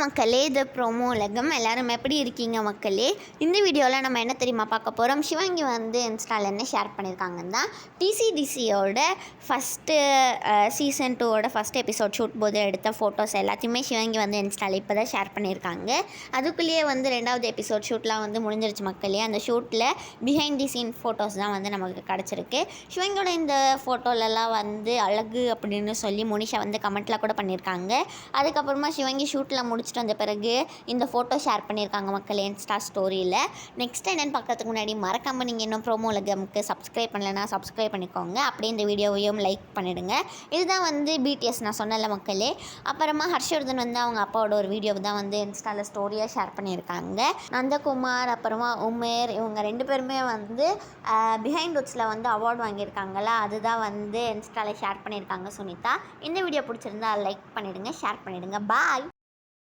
மக்களே, இது ப்ரோமோ உலகம். எல்லோரும் எப்படி இருக்கீங்க மக்களே? இந்த வீடியோவில் நம்ம என்ன தெரியுமா பார்க்க போகிறோம்? சிவாங்கி வந்து இன்ஸ்டாவில் என்ன ஷேர் பண்ணியிருக்காங்கன்னா, டிசிடிசியோட ஃபஸ்ட்டு சீசன் 2ஓட ஃபஸ்ட் எபிசோட் ஷூட் போது எடுத்த ஃபோட்டோஸ் எல்லாத்தையுமே சிவாங்கி வந்து இன்ஸ்டாவில் இப்போ தான் ஷேர் பண்ணியிருக்காங்க. அதுக்குள்ளேயே வந்து 2வது எபிசோட் ஷூட்லாம் வந்து முடிஞ்சிருச்சு மக்களே. அந்த ஷூட்டில் பிஹைண்ட் தி சீன் ஃபோட்டோஸ் தான் வந்து நமக்கு கிடச்சிருக்கு. சிவாங்கியோட இந்த ஃபோட்டோலலாம் வந்து அழகு அப்படின்னு சொல்லி மோனிஷா வந்து கமெண்ட்டில் கூட பண்ணியிருக்காங்க. அதுக்கப்புறமா சிவாங்கி ஷூட்டில் முடிச்சுட்டு வந்த பிறகு இந்த ஃபோட்டோ ஷேர் பண்ணியிருக்காங்க மக்கள் இன்ஸ்டா ஸ்டோரியில். நெக்ஸ்ட் என்னென்னு பார்க்கறதுக்கு முன்னாடி மறக்காமல் நீங்கள் இன்னும் ப்ரோமோ உலகமுக்கு சப்ஸ்கிரைப் பண்ணலைன்னா சப்ஸ்கிரைப் பண்ணிக்கோங்க. அப்படியே இந்த வீடியோவையும் லைக் பண்ணிவிடுங்க. இதுதான் வந்து பிடிஎஸ் நான் சொன்னல மக்களே. அப்புறமா ஹர்ஷவர்தன் வந்து அவங்க அப்பாவோட ஒரு வீடியோ தான் வந்து இன்ஸ்டாவில் ஸ்டோரியாக ஷேர் பண்ணியிருக்காங்க. நந்தகுமார் அப்புறமா உமேர் இவங்க 2 பேருமே வந்து பிஹைண்ட் வுட்ஸில் வந்து அவார்டு வாங்கியிருக்காங்களா, அதுதான் வந்து இன்ஸ்டாவில் ஷேர் பண்ணியிருக்காங்க சுனிதா. இந்த வீடியோ பிடிச்சிருந்தா லைக் பண்ணிவிடுங்க, ஷேர் பண்ணிவிடுங்க. பாய்.